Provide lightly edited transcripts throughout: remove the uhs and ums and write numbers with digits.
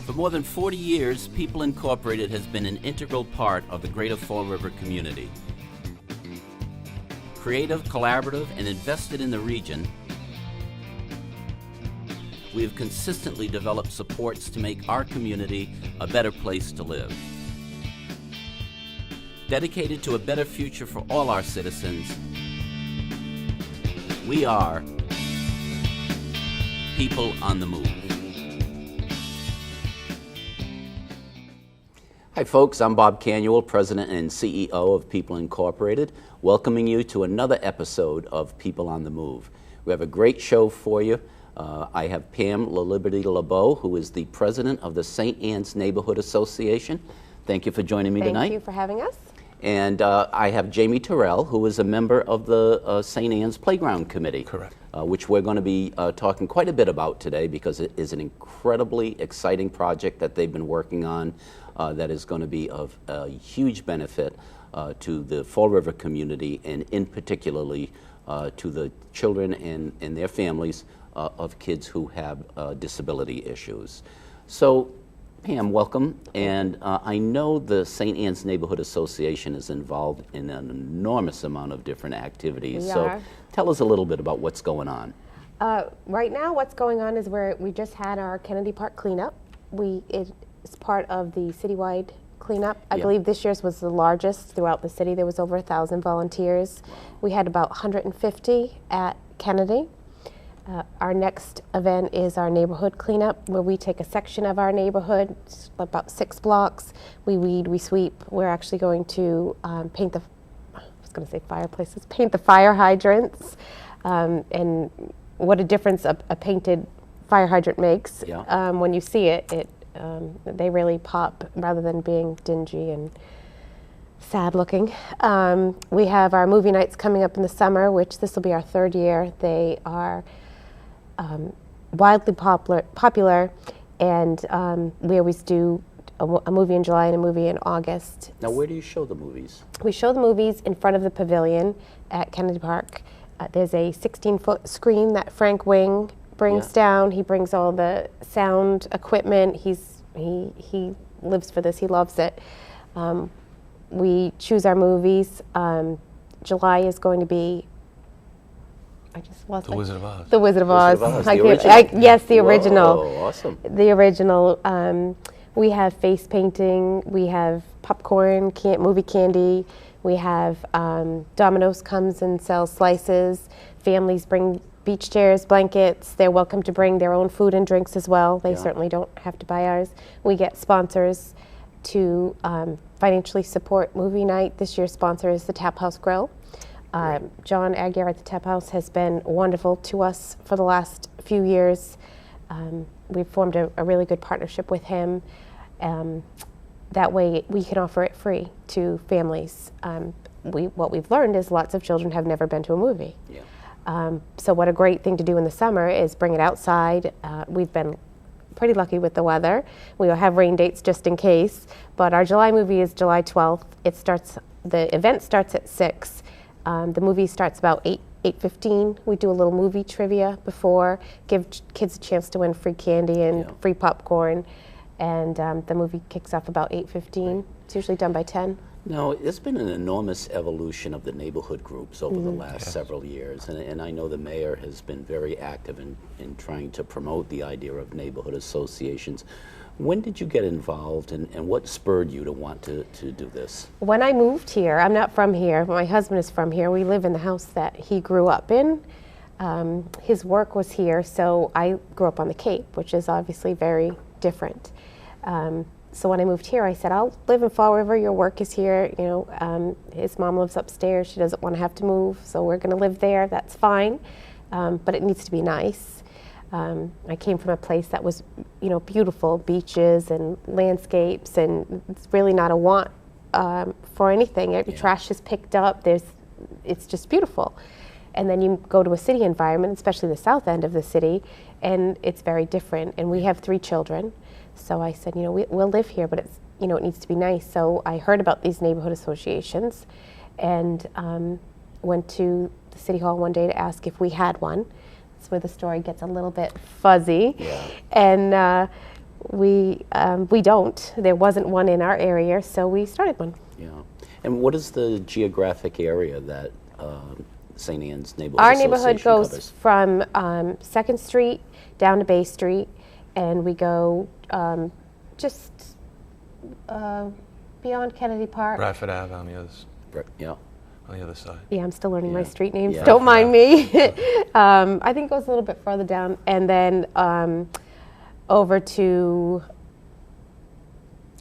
For more than 40 years, People Incorporated has been an integral part of the greater Fall River community. Creative, collaborative, and invested in the region, we have consistently developed supports to make our community a better place to live. Dedicated to a better future for all our citizens, we are People on the Move. Hi folks, I'm Bob Canuel, President and CEO of People Incorporated, welcoming you to another episode of People on the Move. We have a great show for you. I have Pam LaLiberty LeBeau, who is the President of the St. Anne's Neighborhood Association. Thank you for joining me tonight. Thank you for having us. And I have Jamie Terrell, who is a member of the St. Anne's Playground Committee. Correct. Which we're going to be talking quite a bit about today because it is an incredibly exciting project that they've been working on that is going to be of huge benefit to the Fall River community and in particularly to the children and their families of kids who have disability issues. So, Pam, welcome. And I know the St. Anne's Neighborhood Association is involved in an enormous amount of different activities. So tell us a little bit about what's going on. Right now, what's going on is we just had our Kennedy Park cleanup. It's part of the citywide cleanup. I believe this year's was the largest throughout the city. There was over 1,000 volunteers. Wow. We had about 150 at Kennedy. Our next event is our neighborhood cleanup, where we take a section of our neighborhood, about 6 blocks. We weed, we sweep. We're actually going to paint the fire hydrants, and what a difference a painted fire hydrant makes. Yeah. When you see it, they really pop rather than being dingy and sad looking. We have our movie nights coming up in the summer, which this will be our 3rd year. They are wildly popular, and we always do a movie in July and a movie in August. Now, where do you show the movies? We show the movies in front of the pavilion at Kennedy Park. There's a 16-foot screen that Frank Wing brings down. He brings all the sound equipment. He lives for this. He loves it. We choose our movies. July is going to be The Wizard of Oz. The Wizard of Oz. Yes, the original. Oh, awesome. The original. We have face painting. We have popcorn, movie candy. We have Domino's comes and sells slices. Families bring beach chairs, blankets. They're welcome to bring their own food and drinks as well. They certainly don't have to buy ours. We get sponsors to financially support movie night. This year's sponsor is the Tap House Grill. John Aguirre at the Tap House has been wonderful to us for the last few years. We've formed a really good partnership with him. That way we can offer it free to families. What we've learned is lots of children have never been to a movie. Yeah. So what a great thing to do in the summer is bring it outside. We've been pretty lucky with the weather. We will have rain dates just in case, but our July movie is July 12th. The event starts at 6. The movie starts about 8:15. We do a little movie trivia before, give kids a chance to win free candy and free popcorn, and the movie kicks off about 8:15. It's usually done by 10. Now, there's been an enormous evolution of the neighborhood groups over the last several years, and I know the mayor has been very active in trying to promote the idea of neighborhood associations. When did you get involved, and what spurred you to want to do this? When I moved here, I'm not from here, but my husband is from here. We live in the house that he grew up in. His work was here, so I grew up on the Cape, which is obviously very different. So when I moved here, I said, I'll live in Fall River. Your work is here. His mom lives upstairs. She doesn't want to have to move, so we're going to live there. That's fine, but it needs to be nice. I came from a place that was, beautiful beaches and landscapes, and it's really not a want for anything. Trash is picked up. It's just beautiful. And then you go to a city environment, especially the south end of the city, and it's very different. And we have 3 children, so I said, we'll live here, but it's, it needs to be nice. So I heard about these neighborhood associations, and went to the city hall one day to ask if we had one. That's where the story gets a little bit fuzzy. Yeah. And we don't. There wasn't one in our area, so we started one. Yeah. And what is the geographic area that St. Anne's Neighborhood Our Association neighborhood goes covers? from 2nd Street down to Bay Street, and we go just beyond Kennedy Park. Bradford Ave on the Yeah. on the other side. Yeah, I'm still learning my Yeah. street names. Yeah. Don't mind me. I think it goes a little bit further down, and then over to.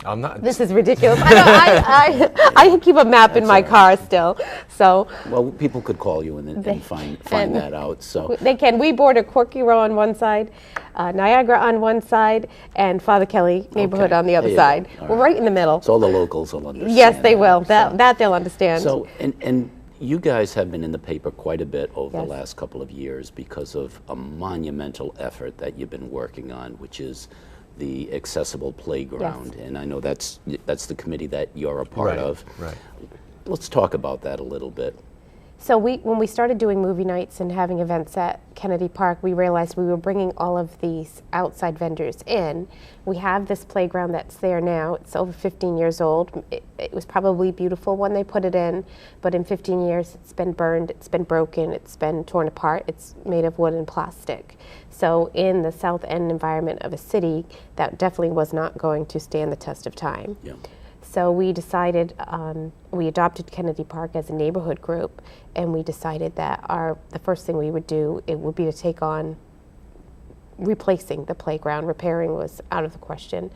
I'm not. This is ridiculous. I keep a map in my car still, so Well, people could call you and find and- that out. So they can. We border Corky Row on one side, Niagara on one side, and Father Kelly neighborhood Okay. on the There other you go. side. All We're right. right in the middle. all the locals will understand. Yes, they will. So- That they'll understand. So, and you guys have been in the paper quite a bit over the Yes. last couple of years because of a monumental effort that you've been working on, which is the accessible playground. And I know that's the committee that you're a part Right, of. right. Let's talk about that a little bit. So when we started doing movie nights and having events at Kennedy Park, we realized we were bringing all of these outside vendors in. We have this playground that's there now. It's over 15 years old. It was probably beautiful when they put it in, but in 15 years it's been burned, it's been broken, it's been torn apart. It's made of wood and plastic. So in the South End environment of a city, that definitely was not going to stand the test of time. Yeah. So we decided, we adopted Kennedy Park as a neighborhood group, and we decided that the first thing we would do, it would be to take on replacing the playground. Repairing was out of the question.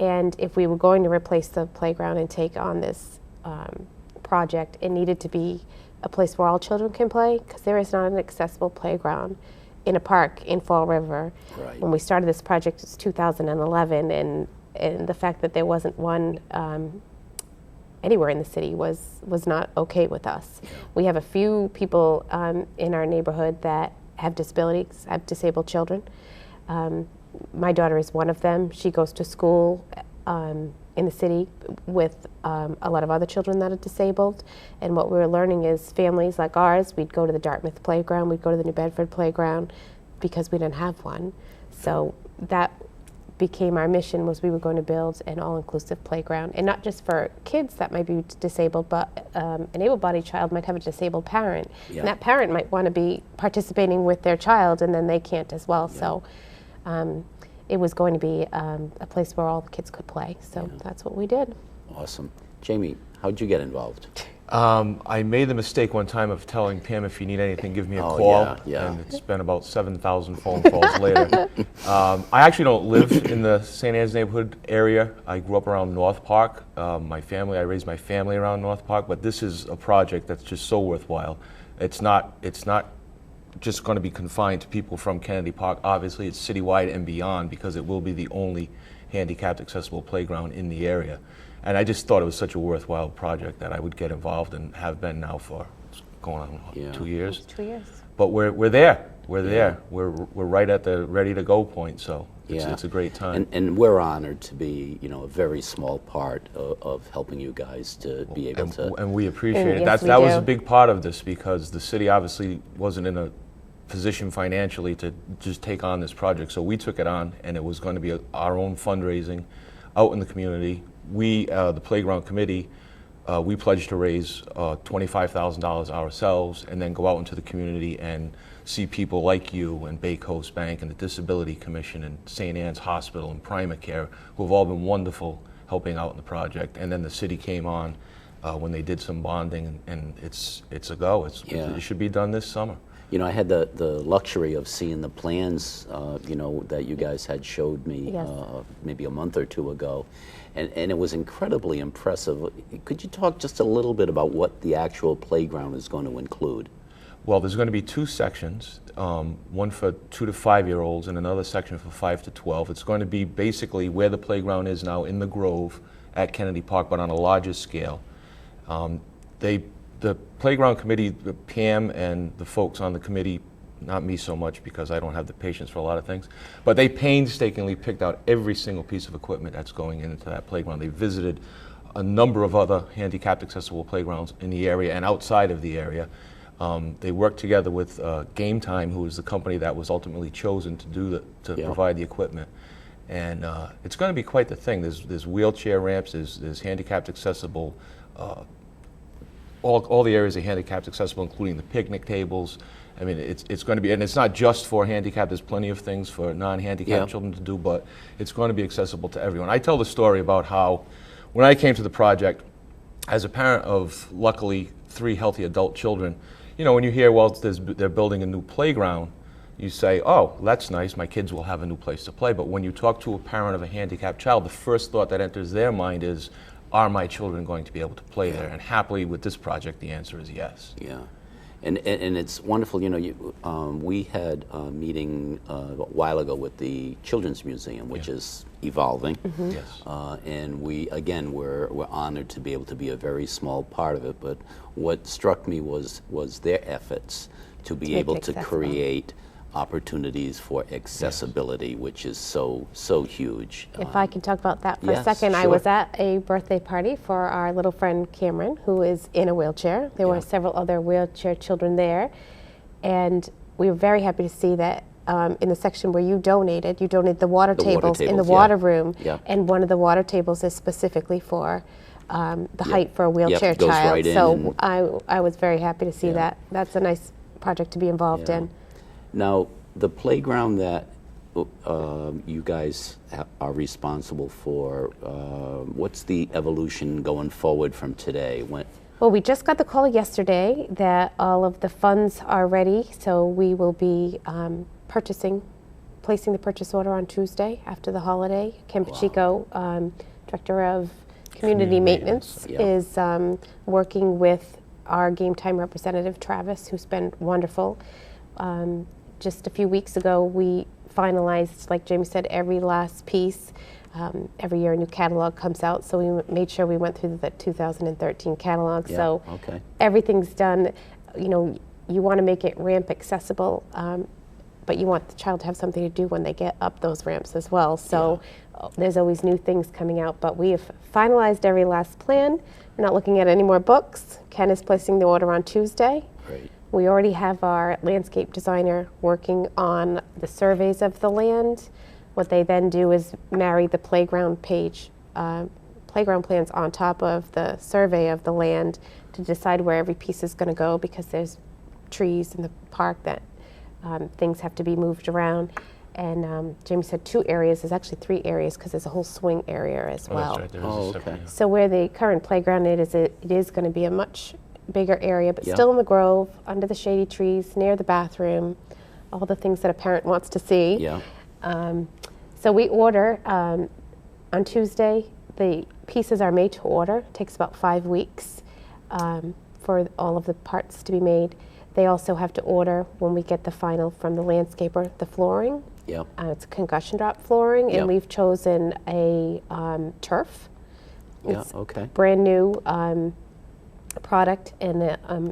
And if we were going to replace the playground and take on this project, it needed to be a place where all children can play, because there is not an accessible playground in a park in Fall River. Right. When we started this project, it was 2011, and the fact that there wasn't one anywhere in the city was not okay with us. We have a few people in our neighborhood that have disabilities, have disabled children. My daughter is one of them. She goes to school in the city with a lot of other children that are disabled. And what we were learning is families like ours, we'd go to the Dartmouth playground, we'd go to the New Bedford playground because we didn't have one. So that became our mission, was we were going to build an all-inclusive playground, and not just for kids that might be disabled, but an able-bodied child might have a disabled parent, Yeah. and that parent might want to be participating with their child, and then they can't as well. So it was going to be a place where all the kids could play. So that's what we did. Awesome. Jamie, how'd you get involved? I made the mistake one time of telling Pam, if you need anything, give me a Oh, call. yeah. And it's been about 7,000 phone calls later. I actually don't live in the St. Anne's neighborhood area. I grew up around North Park. I raised my family around North Park, but this is a project that's just so worthwhile. It's not just going to be confined to people from Kennedy Park. Obviously, it's citywide and beyond, because it will be the only handicapped accessible playground in the area. And I just thought it was such a worthwhile project that I would get involved, and have been now for going on Yeah. 2 years. 2 years. But we're there. We're there. We're right at the ready to go point. So it's a great time. And we're honored to be, a very small part of helping you guys to be able to. And we appreciate it. yes, we That was do. a big part of this, because the city obviously wasn't in a position financially to just take on this project. So we took it on, and it was going to be our own fundraising out in the community. We, the Playground Committee, we pledged to raise $25,000 ourselves, and then go out into the community and see people like you and Bay Coast Bank and the Disability Commission and St. Anne's Hospital and Primacare, who have all been wonderful helping out in the project. And then the city came on when they did some bonding, and it's a go. It should be done this summer. I had the luxury of seeing the plans, that you guys had showed me Yes. maybe a month or two ago, and it was incredibly impressive. Could you talk just a little bit about what the actual playground is going to include? Well, there's going to be two sections, one for 2 to 5 year olds and another section for 5 to 12. It's going to be basically where the playground is now in the Grove at Kennedy Park, but on a larger scale. The Playground Committee, Pam and the folks on the committee, not me so much because I don't have the patience for a lot of things, but they painstakingly picked out every single piece of equipment that's going into that playground. They visited a number of other handicapped accessible playgrounds in the area and outside of the area. They worked together with Game Time, who was the company that was ultimately chosen to provide the equipment. And it's going to be quite the thing. There's wheelchair ramps, there's handicapped accessible, all the areas are handicapped accessible, including the picnic tables. I mean, it's going to be, and it's not just for handicapped. There's plenty of things for non-handicapped children to do, but it's going to be accessible to everyone. I tell the story about how, when I came to the project, as a parent of luckily 3 healthy adult children, you know, when you hear, well, they're building a new playground, you say, oh, that's nice, my kids will have a new place to play. But when you talk to a parent of a handicapped child, the first thought that enters their mind is, are my children going to be able to play there? And happily, with this project, the answer is yes. Yeah. And it's wonderful, you know, we had a meeting a while ago with the Children's Museum, which is evolving. Yes. And we, again, we're honored to be able to be a very small part of it, but what struck me was their efforts to be able to create opportunities for accessibility, which is so huge. If I can talk about that for a yes, second, I sure. was at a birthday party for our little friend Cameron, who is in a wheelchair. There were several other wheelchair children there, and we were very happy to see that in the section where you donated the water tables in the water room, and one of the water tables is specifically for the height for a wheelchair goes child. right in, so I was very happy to see that. That's a nice project to be involved in. Now, the playground that you guys are responsible for, what's the evolution going forward from today? Well, we just got the call yesterday that all of the funds are ready, so we will be placing the purchase order on Tuesday after the holiday. Ken Pacheco, Director of Community Maintenance, is working with our game time representative, Travis, who's been wonderful. Just a few weeks ago, we finalized, like Jamie said, every last piece. Every year a new catalog comes out, so we made sure we went through the 2013 catalog. So everything's done. You know, you want to make it ramp accessible, but you want the child to have something to do when they get up those ramps as well. So there's always new things coming out, but we have finalized every last plan. We're not looking at any more books. Ken is placing the order on Tuesday. Great. We already have our landscape designer working on the surveys of the land. What they then do is marry the playground plans on top of the survey of the land to decide where every piece is going to go, because there's trees in the park that things have to be moved around. And Jamie said 2 areas. There's actually 3 areas, because there's a whole swing area as well. That's right. There is a separate, So where the current playground is, it is going to be a much bigger area, but still in the grove, under the shady trees, near the bathroom, all the things that a parent wants to see. So we order on Tuesday. The pieces are made to order. It takes about 5 weeks for all of the parts to be made. They also have to order, when we get the final from the landscaper, the flooring. It's concussion drop flooring, and we've chosen a turf. It's brand new product, and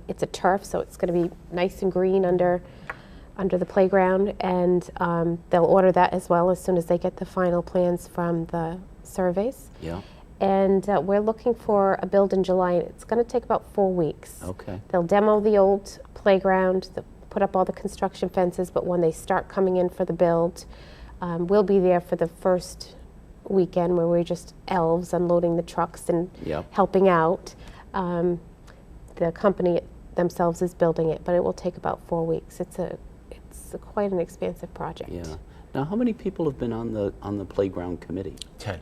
it's a turf, so it's going to be nice and green under the playground, and they'll order that as well as soon as they get the final plans from the surveys. And we're looking for a build in July, and it's going to take about 4 weeks. They'll demo the old playground, they'll put up all the construction fences, but when they start coming in for the build, we'll be there for the first weekend, where we're just elves unloading the trucks and helping out. The company themselves is building it, but it will take about 4 weeks. It's quite an expansive project. Now, how many people have been on the playground committee? 10.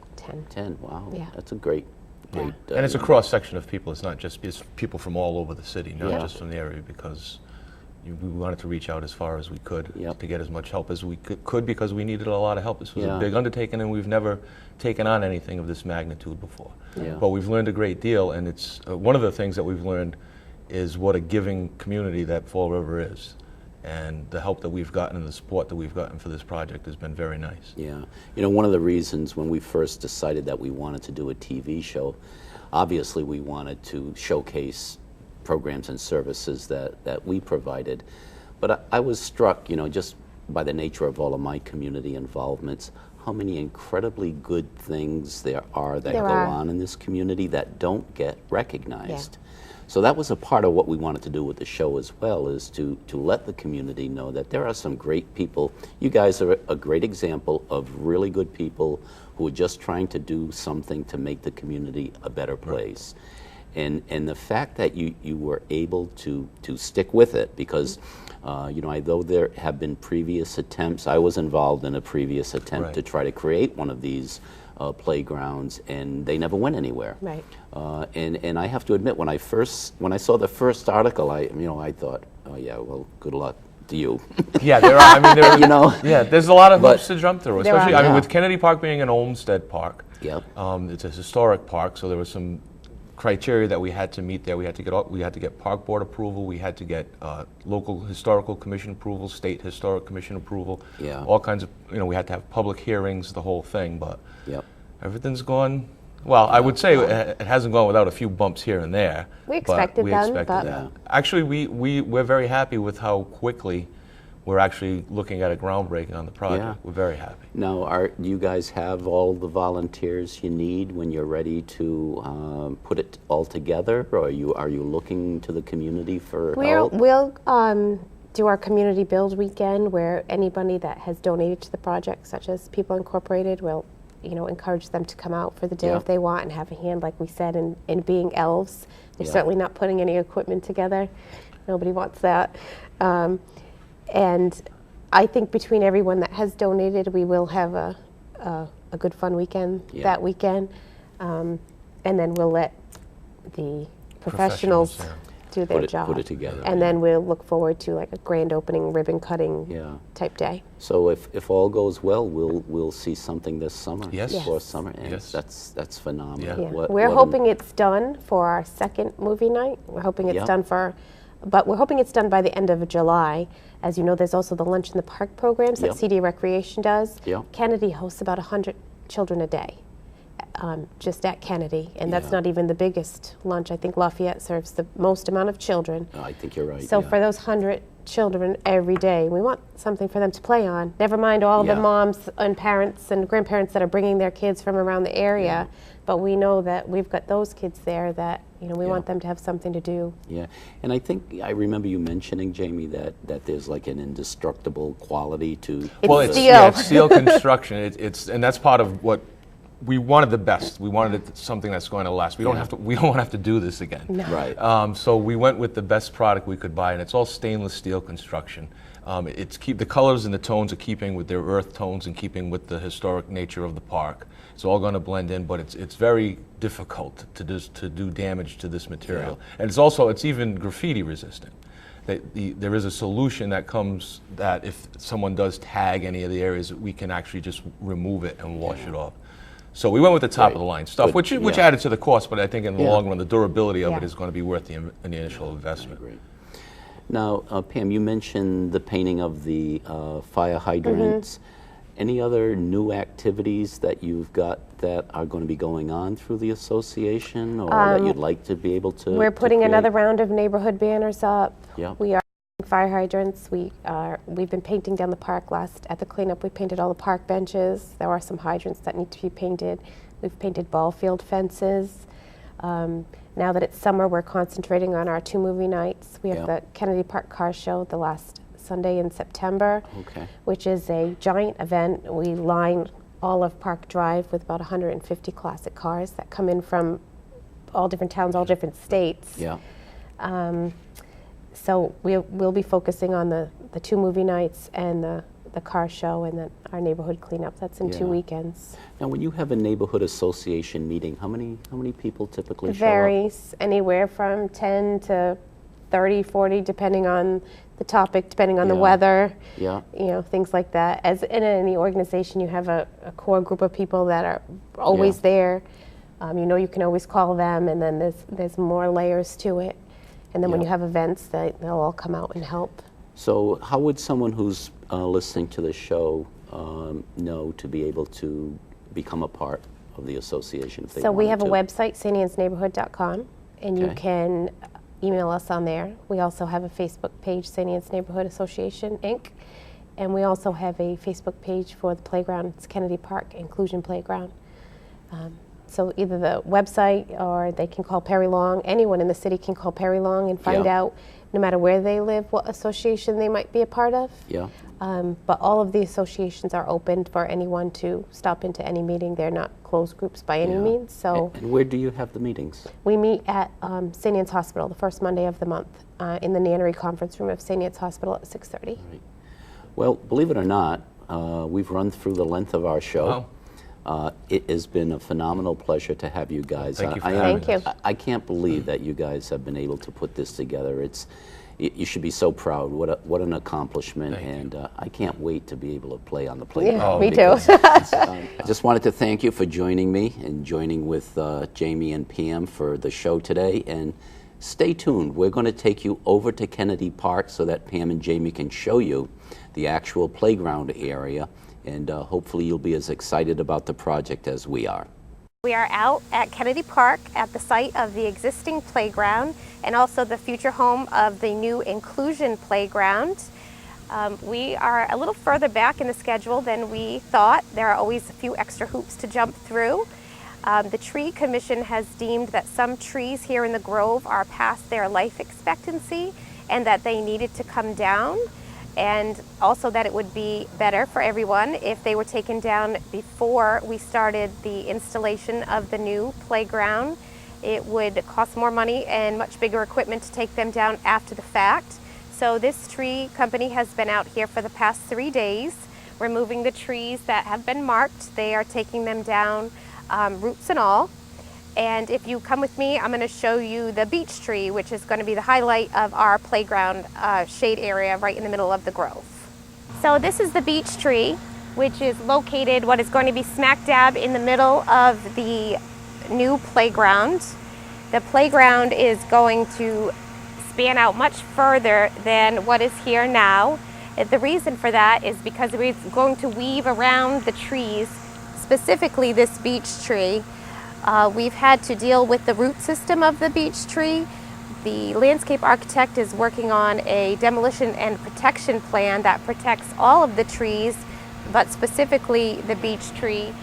10. Wow. That's a great. And it's a cross section of people. It's not just people from all over the city, not just from the area, because we wanted to reach out as far as we could to get as much help as we could, because we needed a lot of help. This was a big undertaking, and we've never taken on anything of this magnitude before. But we've learned a great deal, and it's one of the things that we've learned is what a giving community that Fall River is. And the help that we've gotten and the support that we've gotten for this project has been very nice. You know, one of the reasons when we first decided that we wanted to do a TV show, obviously we wanted to showcase programs and services that we provided. But I was struck, you know, just by the nature of all of my community involvements, how many incredibly good things there are that There go are. on in this community that don't get recognized. So that was a part of what we wanted to do with the show as well, is to let the community know that there are some great people. You guys are a great example of really good people who are just trying to do something to make the community a better place. And the fact that you were able to stick with it, because although there have been previous attempts, I was involved in a previous attempt Right. to try to create one of these playgrounds, and they never went anywhere. Right. And I have to admit, when I saw the first article, I thought, oh yeah, well, good luck to you. Yeah, there are. I mean, there are, You know? Yeah, there's a lot of But- hoops to jump through. There Especially, are. I mean, Yeah. with Kennedy Park being an Olmsted Park. Yep. It's a historic park, so there was some criteria that we had to meet there. We had to get park board approval. We had to get local historical commission approval, state historic commission approval. Yeah. All kinds of. We had to have public hearings, the whole thing. But Yep. everything's gone. Well, I would say it hasn't gone without a few bumps here and there. We but expected we them, expected but- that. Actually, we're very happy with how quickly we're actually looking at a groundbreaking on the project. Yeah. We're very happy. Now, do you guys have all the volunteers you need when you're ready to put it all together, or are you looking to the community for help? We'll do our community build weekend, where anybody that has donated to the project, such as People Incorporated, will encourage them to come out for the day Yeah. if they want and have a hand, like we said, in being elves. They're Yeah. certainly not putting any equipment together. Nobody wants that. And I think between everyone that has donated, we will have a good fun weekend Yeah. that weekend. And then we'll let the professionals Professionals, do their Put it- job. put it together, And then we'll look forward to like a grand opening, ribbon cutting Yeah. type day. So if all goes well, we'll see something this summer. Yes. Yes. For summer, and Yes. that's phenomenal. Yeah. Yeah. What- We're what an- hoping it's done for our second movie night. We're hoping it's Yeah. done but we're hoping it's done by the end of July. As you know, there's also the Lunch in the Park programs that Yep. CD Recreation does. Yep. Kennedy hosts about 100 children a day, just at Kennedy, and that's Yeah. not even the biggest lunch. I think Lafayette serves the most amount of children. I think you're right. So yeah. for those 100 children every day, we want something for them to play on. Never mind all Yeah. the moms and parents and grandparents that are bringing their kids from around the area, but we know that we've got those kids there that we Yeah. want them to have something to do. Yeah, and I remember you mentioning, Jamie, that there's like an indestructible quality to. It's steel. Yeah, it's steel construction. And that's part of what we wanted. The best. We wanted something that's going to last. We don't Yeah. have to. We don't want to have to do this again. Right. So we went with the best product we could buy, and it's all stainless steel construction. The colors and the tones are keeping with their earth tones and keeping with the historic nature of the park. It's all going to blend in, but it's very difficult to do damage to this material. Yeah. And it's even graffiti resistant. There is a solution that comes that if someone does tag any of the areas, we can actually just remove it and wash it off. So we went with the top Right. of the line stuff, Good, which yeah. added to the cost, but I think in the Yeah. long run, the durability of it Yeah. is going to be worth the initial investment. Great. Now, Pam, you mentioned the painting of the fire hydrants. Mm-hmm. Any other new activities that you've got that are going to be going on through the association, or that you'd like to be able to? We're to putting another create? round of neighborhood banners up. Yeah. We are doing fire hydrants. We've been painting down the park. At the cleanup, we painted all the park benches. There are some hydrants that need to be painted. We've painted ball field fences. Now that it's summer, we're concentrating on our 2 movie nights. We have Yeah. the Kennedy Park Car Show the last Sunday in September, Okay. which is a giant event. We line all of Park Drive with about 150 classic cars that come in from all different towns, all different states. Yeah. So we'll be focusing on the 2 movie nights and the car show and then our neighborhood cleanup. That's in 2 Yeah. weekends. Now, when you have a neighborhood association meeting, how many people typically It show up? varies anywhere from 10 to 30, 40, depending on the topic, depending on the Yeah. weather, Yeah. things like that. As in any organization, you have a core group of people that are always Yeah. there. You can always call them, and then there's more layers to it. And then when Yeah. you have events, they'll all come out and help. So, how would someone who's listening to the show know to be able to become a part of the association if they So we wanted have a to? website, sandiansneighborhood.com, and you Okay. can email us on there. We also have a Facebook page, Sandy Ann's Neighborhood Association, Inc., And we also have a Facebook page for the playground. It's Kennedy Park Inclusion Playground. So either the website or they can call Perry Long. Anyone in the city can call Perry Long and find Yeah. out, no matter where they live, what association they might be a part of. Yeah. But all of the associations are open for anyone to stop into any meeting. They're not closed groups by any Yeah. means. So And where do you have the meetings? we meet at St. Anne's Hospital the first Monday of the month in the Nannery Conference Room of St. Anne's Hospital at 6:30. Well, believe it or not, we've run through the length of our show. Wow. It has been a phenomenal pleasure to have you guys. Thank you for I- having Thank you. I can't believe that you guys have been able to put this together. You should be so proud. What an accomplishment, Thank you. and I can't wait to be able to play on the playground. Yeah, Oh, me too. because, I just wanted to thank you for joining me and joining with Jamie and Pam for the show today. And stay tuned. We're going to take you over to Kennedy Park so that Pam and Jamie can show you the actual playground area. And hopefully you'll be as excited about the project as we are. We are out at Kennedy Park at the site of the existing playground and also the future home of the new inclusion playground. We are a little further back in the schedule than we thought. There are always a few extra hoops to jump through. The Tree Commission has deemed that some trees here in the Grove are past their life expectancy and that they needed to come down, and also that it would be better for everyone if they were taken down before we started the installation of the new playground. It would cost more money and much bigger equipment to take them down after the fact. So this tree company has been out here for the past 3 days, removing the trees that have been marked. They are taking them down, roots and all. And if you come with me, I'm going to show you the beech tree, which is going to be the highlight of our playground shade area right in the middle of the grove. So this is the beech tree, which is located what is going to be smack dab in the middle of the new playground. The playground is going to span out much further than what is here now. The reason for that is because we're going to weave around the trees, specifically this beech tree. We've had to deal with the root system of the beech tree. The landscape architect is working on a demolition and protection plan that protects all of the trees, but specifically the beech tree.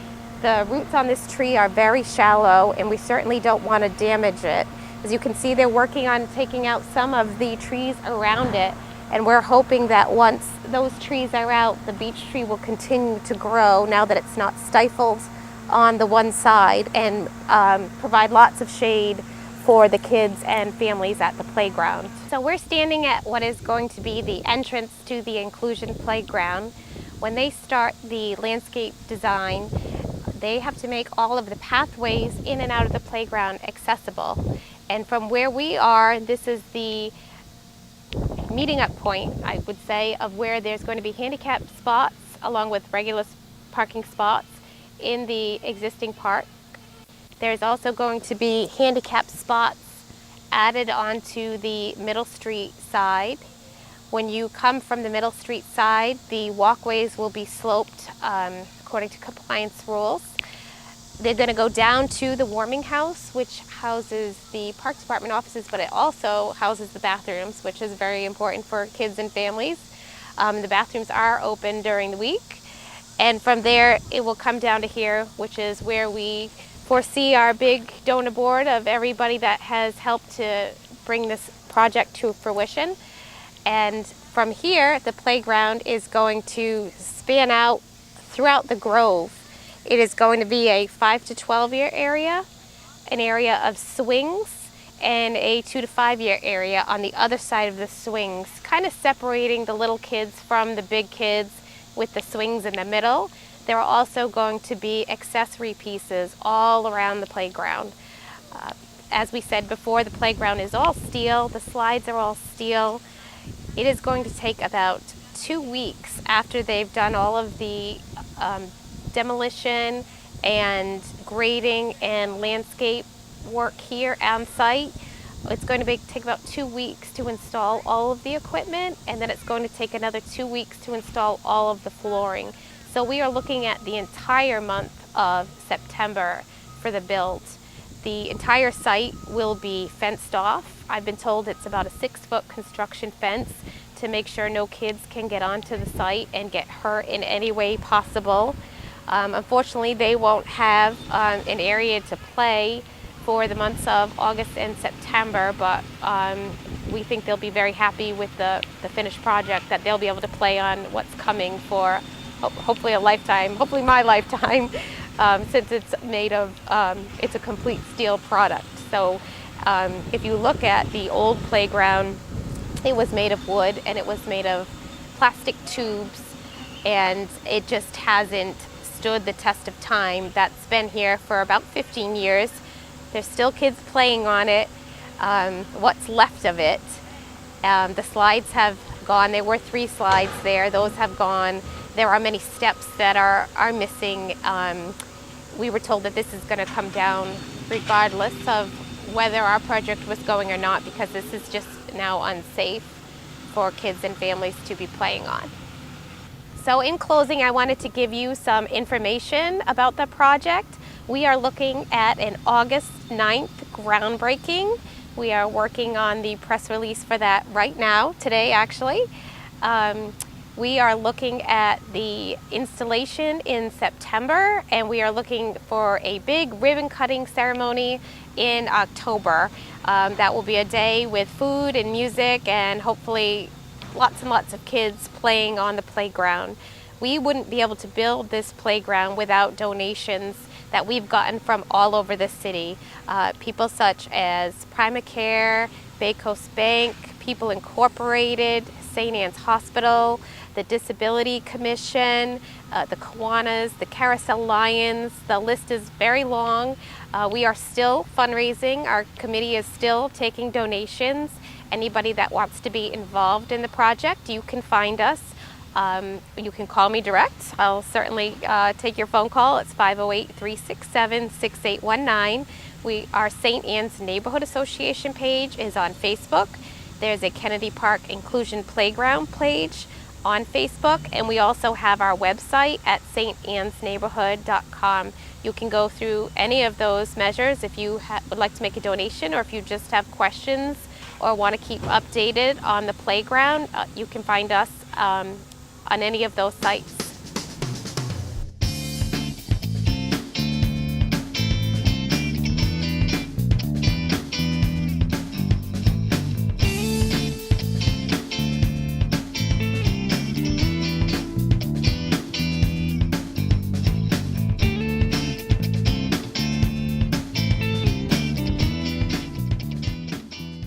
The roots on this tree are very shallow, and we certainly don't want to damage it. As you can see, they're working on taking out some of the trees around it, and we're hoping that once those trees are out, the beech tree will continue to grow now that it's not stifled on the one side, and provide lots of shade for the kids and families at the playground. So we're standing at what is going to be the entrance to the inclusion playground. When they start the landscape design, they have to make all of the pathways in and out of the playground accessible. And from where we are, this is the meeting up point, I would say, of where there's going to be handicap spots along with regular parking spots in the existing park. There's also going to be handicap spots added onto the Middle Street side. When you come from the Middle Street side, the walkways will be sloped according to compliance rules. They're going to go down to the warming house, which houses the park department offices, but it also houses the bathrooms, which is very important for kids and families. The bathrooms are open during the week. And from there, it will come down to here, which is where we foresee our big donor board of everybody that has helped to bring this project to fruition. And from here, the playground is going to span out throughout the Grove. It is going to be a 5 to 12 year area, an area of swings, and a 2 to 5 year area on the other side of the swings, kind of separating the little kids from the big kids with the swings in the middle. There are also going to be accessory pieces all around the playground. As we said before, the playground is all steel, the slides are all steel. It is going to take about 2 weeks after they've done all of the demolition and grading and landscape work here on site. It's going to take about 2 weeks to install all of the equipment, and then it's going to take another 2 weeks to install all of the flooring. So we are looking at the entire month of September for the build. The entire site will be fenced off. I've been told it's about a 6-foot construction fence to make sure no kids can get onto the site and get hurt in any way possible. Unfortunately, they won't have an area to play for the months of August and September, but we think they'll be very happy with the finished project, that they'll be able to play on what's coming for hopefully a lifetime, hopefully my lifetime, since it's made of, it's a complete steel product. So if you look at the old playground, it was made of wood and it was made of plastic tubes, and it just hasn't stood the test of time. That's been here for about 15 years. There's still kids playing on it, what's left of it. The slides have gone. There were 3 slides there. Those have gone. There are many steps that are missing. We were told that this is going to come down regardless of whether our project was going or not, because this is just now unsafe for kids and families to be playing on. So in closing, I wanted to give you some information about the project. We are looking at an August 9th groundbreaking. We are working on the press release for that right now, today actually. We are looking at the installation in September, and we are looking for a big ribbon cutting ceremony in October. That will be a day with food and music and hopefully lots and lots of kids playing on the playground. We wouldn't be able to build this playground without donations that we've gotten from all over the city. People such as Primacare, Bay Coast Bank, People Incorporated, St. Anne's Hospital, the Disability Commission, the Kiwanis, the Carousel Lions. The list is very long. We are still fundraising. Our committee is still taking donations. Anybody that wants to be involved in the project, you can find us. You can call me direct. I'll certainly take your phone call. It's 508-367-6819. Our St. Anne's Neighborhood Association page is on Facebook. There's a Kennedy Park Inclusion Playground page on Facebook, and we also have our website at stanneann'sneighborhood.com. You can go through any of those measures if you would like to make a donation, or if you just have questions or want to keep updated on the playground. You can find us on any of those sites.